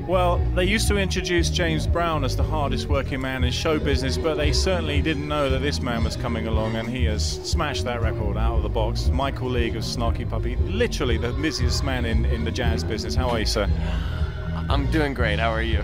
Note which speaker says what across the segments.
Speaker 1: Well, they used to introduce James Brown as the hardest working man in show business, but they certainly didn't know that this man was coming along, and he has smashed that record out of the box. Michael League of Snarky Puppy, literally the busiest man in the jazz business. How are you, sir?
Speaker 2: I'm doing great. How are you?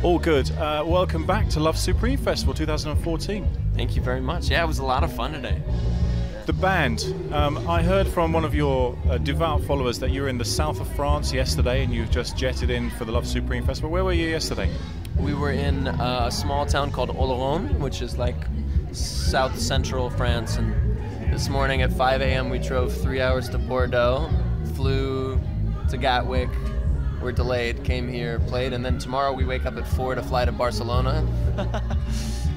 Speaker 1: All good. Welcome back to Love Supreme Festival 2014.
Speaker 2: Thank you very much. Yeah, it was a lot of fun today.
Speaker 1: The band, I heard from one of your devout followers that you were in the south of France yesterday and you've just jetted in for the Love Supreme Festival. Where were you yesterday?
Speaker 2: We were in a small town called Oloron, which is like south central France, and this morning at 5 a.m. we drove 3 hours to Bordeaux, flew to Gatwick, were delayed, came here, played, and then tomorrow we wake up at 4 to fly to Barcelona.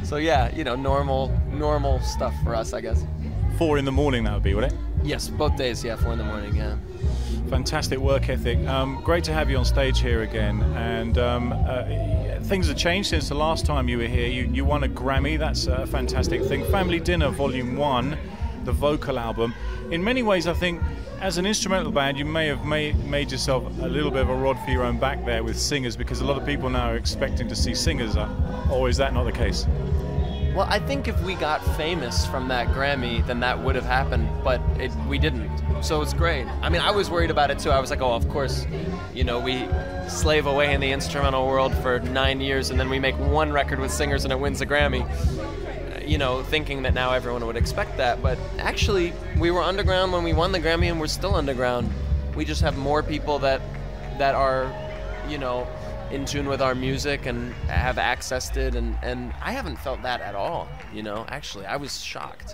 Speaker 2: So yeah, you know, normal stuff for us, I guess.
Speaker 1: 4 in the morning that would be, would it?
Speaker 2: Yes, both days, yeah, 4 in the morning, yeah.
Speaker 1: Fantastic work ethic. Great to have you on stage here again. And things have changed since the last time you were here. You won a Grammy, that's a fantastic thing. Family Dinner Volume 1, the vocal album. In many ways, I think, as an instrumental band, you may have made yourself a little bit of a rod for your own back there with singers, because a lot of people now are expecting to see singers, or is that not the case?
Speaker 2: Well, I think if we got famous from that Grammy, then that would have happened, but we didn't. So it's great. I mean, I was worried about it too. I was like, oh, of course, you know, we slave away in the instrumental world for 9 years and then we make one record with singers and it wins a Grammy. You know, thinking that now everyone would expect that. But actually, we were underground when we won the Grammy and we're still underground. We just have more people that are, you know, in tune with our music and have accessed it, and I haven't felt that at all, you know. Actually, I was shocked.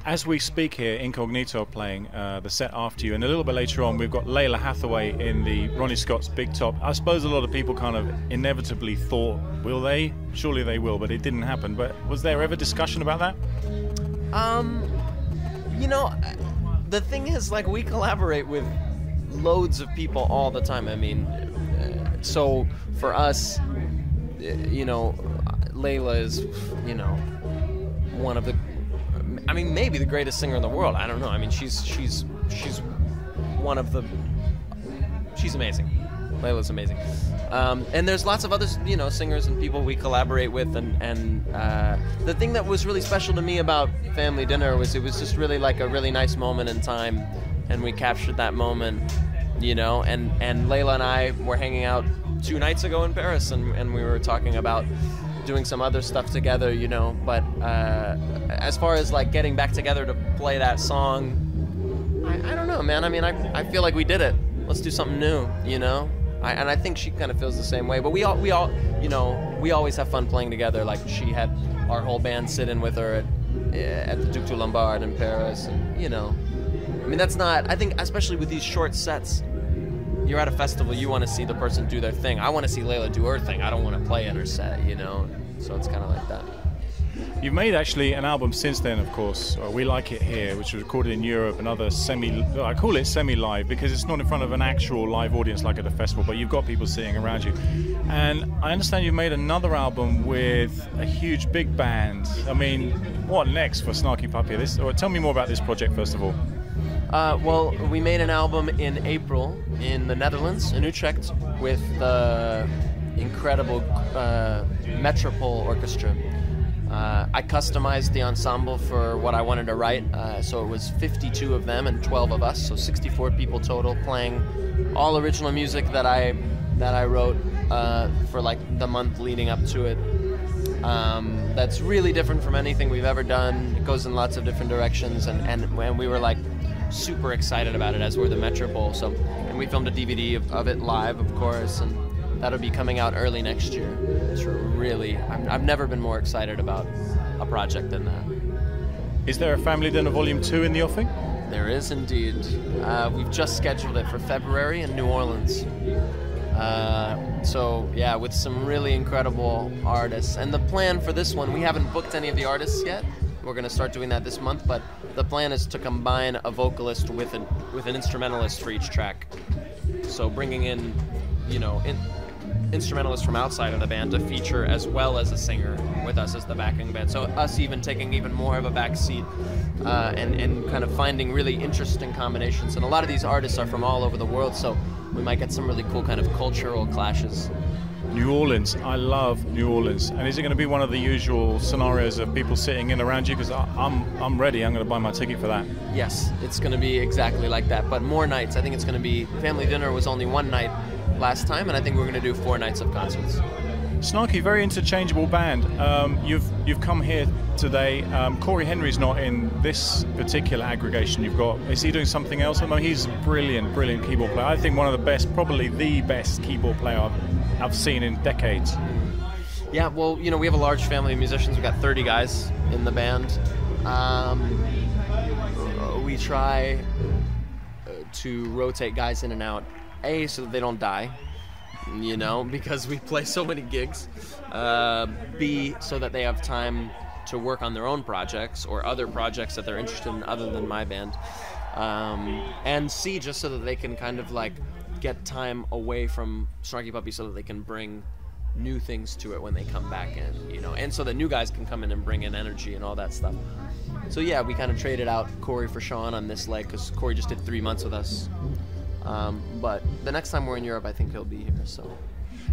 Speaker 1: As we speak here, Incognito playing the set after you, and a little bit later on we've got Lalah Hathaway in the Ronnie Scott's Big Top. I suppose a lot of people kind of inevitably thought, will they? Surely they will, but it didn't happen. But was there ever discussion about that?
Speaker 2: You know, the thing is, like, we collaborate with loads of people all the time. I mean, so for us, you know, Lalah is, you know, one of the, I mean, maybe the greatest singer in the world. I don't know. I mean, she's one of the, she's amazing. Lalah's amazing. And there's lots of other, you know, singers and people we collaborate with, and the thing that was really special to me about Family Dinner was it was just really like a really nice moment in time, and we captured that moment. You know, and Lalah and I were hanging out 2 nights ago in Paris, and we were talking about doing some other stuff together, you know. But as far as like getting back together to play that song, I don't know, man. I mean, I feel like we did it. Let's do something new, you know. And I think she kind of feels the same way. But we all, you know, we always have fun playing together. Like, she had our whole band sit in with her at the Duc du Lombard in Paris, and, you know. I mean, that's not, I think, especially with these short sets, you're at a festival, you want to see the person do their thing. I want to see Lalah do her thing. I don't want to play in her set, you know? So it's kind of like that.
Speaker 1: You've made actually an album since then, of course, We Like It Here, which was recorded in Europe, and other I call it semi-live because it's not in front of an actual live audience like at a festival, but you've got people sitting around you. And I understand you've made another album with a huge big band. I mean, what next for Snarky Puppy? Tell me more about this project, first of all.
Speaker 2: Well, we made an album in April in the Netherlands, in Utrecht, with the incredible Metropole Orchestra. I customized the ensemble for what I wanted to write, so it was 52 of them and 12 of us, so 64 people total, playing all original music that I wrote for like the month leading up to it. That's really different from anything we've ever done. It goes in lots of different directions, and we were like super excited about it, as were the Metropole. So, and we filmed a DVD of it live, of course, and that'll be coming out early next year. It's really, I've never been more excited about a project than that.
Speaker 1: Is there a Family Dinner Volume 2 in the offing?
Speaker 2: There is indeed. We've just scheduled it for February in New Orleans. So yeah, with some really incredible artists. And the plan for this one, we haven't booked any of the artists yet. We're going to start doing that this month, but the plan is to combine a vocalist with an instrumentalist for each track. So bringing in, you know, instrumentalists from outside of the band to feature as well as a singer with us as the backing band. So us even taking even more of a back seat and kind of finding really interesting combinations. And a lot of these artists are from all over the world, so we might get some really cool kind of cultural clashes.
Speaker 1: New Orleans, I love New Orleans. And is it going to be one of the usual scenarios of people sitting in around you? Because I'm ready, I'm going to buy my ticket for that.
Speaker 2: Yes, it's going to be exactly like that, but more nights. I think it's going to be, Family Dinner was only one night last time, and I think we're going to do 4 nights of concerts.
Speaker 1: Snarky, very interchangeable band. You've come here today. Corey Henry's not in this particular aggregation you've got. Is he doing something else? I mean, he's a brilliant keyboard player. I think one of the best, probably the best keyboard player I've seen in decades.
Speaker 2: Yeah, well, you know, we have a large family of musicians. We've got 30 guys in the band. We try to rotate guys in and out, A, so that they don't die, you know, because we play so many gigs. B, so that they have time to work on their own projects or other projects that they're interested in other than my band. And C, just so that they can kind of like get time away from Snarky Puppy so that they can bring new things to it when they come back in, you know, and so that new guys can come in and bring in energy and all that stuff. So yeah, we kind of traded out Corey for Sean on this leg because Corey just did 3 months with us. But the next time we're in Europe, I think he'll be here, so.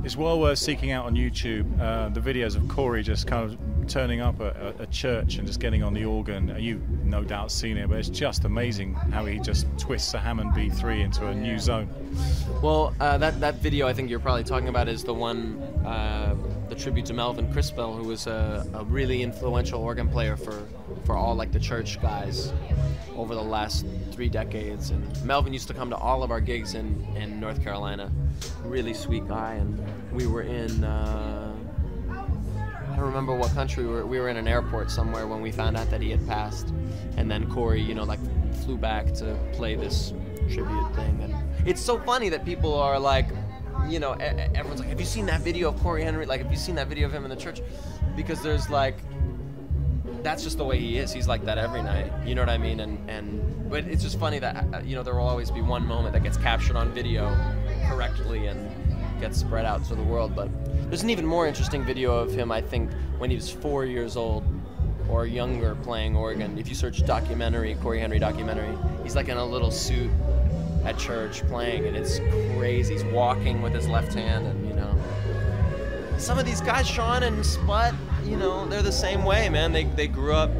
Speaker 1: It's well worth seeking out on YouTube the videos of Corey just kind of turning up at a church and just getting on the organ. You've no doubt seen it, but it's just amazing how he just twists a Hammond B3 into a new zone.
Speaker 2: Well, that video I think you're probably talking about is the one, the tribute to Melvin Crispell, who was a really influential organ player for all like the church guys over the last 3 decades. And Melvin used to come to all of our gigs in North Carolina. Really sweet guy, and we were in I don't remember what country we were in an airport somewhere when we found out that he had passed, and then Corey, you know, like flew back to play this tribute thing. And it's so funny that people are like, you know, everyone's like, have you seen that video of Corey Henry? Like, have you seen that video of him in the church? Because there's like, that's just the way he is. He's like that every night. You know what I mean? But it's just funny that, you know, there will always be one moment that gets captured on video correctly and gets spread out to the world. But there's an even more interesting video of him, I think, when he was 4 years old or younger playing organ. If you search documentary, Corey Henry documentary, he's like in a little suit at church playing, and it's crazy. He's walking with his left hand, and, you know. Some of these guys, Sean and Sput, you know, they're the same way, man. They grew up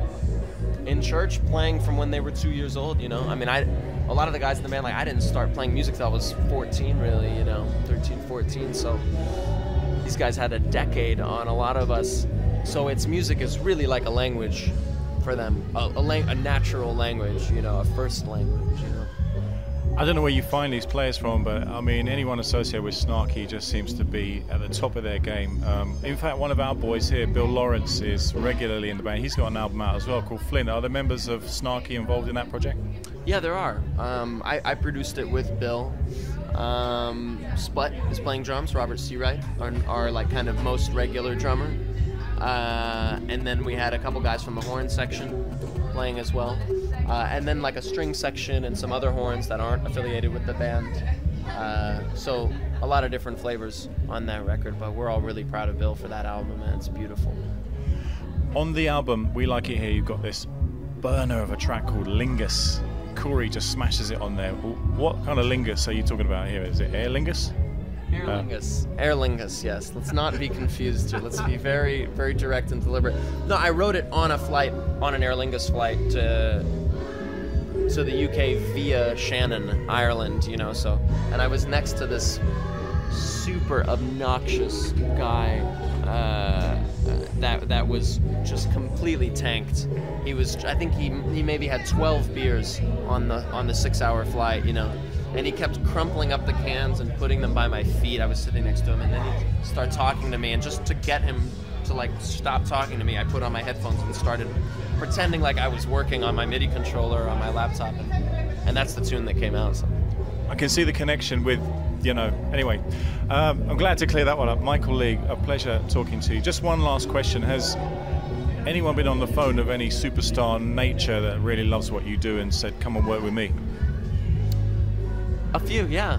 Speaker 2: in church playing from when they were 2 years old, you know. I mean, a lot of the guys in the band, like, I didn't start playing music till I was 14, really, you know, 13, 14. So these guys had a decade on a lot of us. So music is really like a language for them, a natural language, you know, a first language, you know.
Speaker 1: I don't know where you find these players from, but I mean, anyone associated with Snarky just seems to be at the top of their game. In fact, one of our boys here, Bill Lawrence, is regularly in the band. He's got an album out as well called Flint. Are the members of Snarky involved in that project?
Speaker 2: Yeah, there are. I produced it with Bill. Sput is playing drums. Robert Seawright, our like kind of most regular drummer. And then we had a couple guys from the horn section playing as well. And then like a string section and some other horns that aren't affiliated with the band. So a lot of different flavors on that record, but we're all really proud of Bill for that album, and it's beautiful.
Speaker 1: On the album, We Like It Here, you've got this burner of a track called Lingus. Corey just smashes it on there. What kind of lingus are you talking about here? Is it Aer Lingus?
Speaker 2: Aer Lingus. Aer Lingus, yes. Let's not be confused here. Let's be very, very direct and deliberate. No, I wrote it on a flight, on an Aer Lingus flight to the UK via Shannon, Ireland, you know, so. And I was next to this super obnoxious guy that was just completely tanked. He was, I think he maybe had 12 beers on the 6-hour flight, you know, and he kept crumpling up the cans and putting them by my feet. I was sitting next to him, and then he'd start talking to me, and just to get him to like stop talking to me, I put on my headphones and started pretending like I was working on my MIDI controller on my laptop, and that's the tune that came out. So.
Speaker 1: I can see the connection with, you know, anyway, I'm glad to clear that one up. Michael Lee, a pleasure talking to you. Just one last question. Has anyone been on the phone of any superstar nature that really loves what you do and said, come and work with me?
Speaker 2: A few, yeah.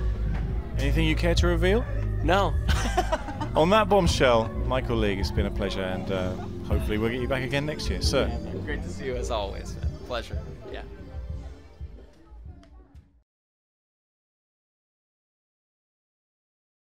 Speaker 1: Anything you care to reveal?
Speaker 2: No.
Speaker 1: On that bombshell, Michael League, it's been a pleasure, and hopefully we'll get you back again next year, sir.
Speaker 2: Great to see you as always, man. Pleasure.